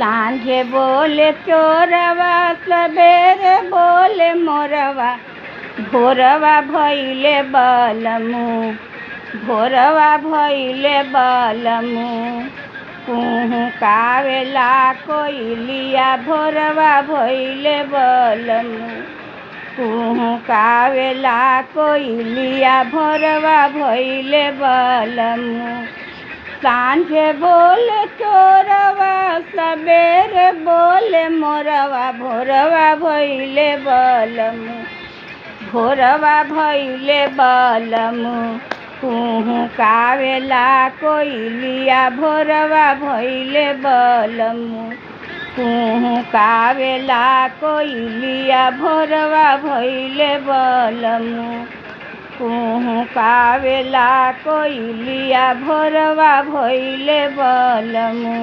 सांझे बोले चोरवा सबेरे बोले मोरवा भोरवा भइले बलमु भोरवा भइले बलमु कावेला कोइलिया भोरवा भइले बलमु कावेला कोइलिया भोरवा भइले बलमु सांझे बोले चोरवा सबेरे बोले मोरवा भोरवा भइले बलमु भोरवा भइले बलमु कावेला कोइलिया भोरवा भइले बलमु कावेला कोइलिया भोरवा भइले बलमु कावेला कोइलिया भोरवा भइले बलमु।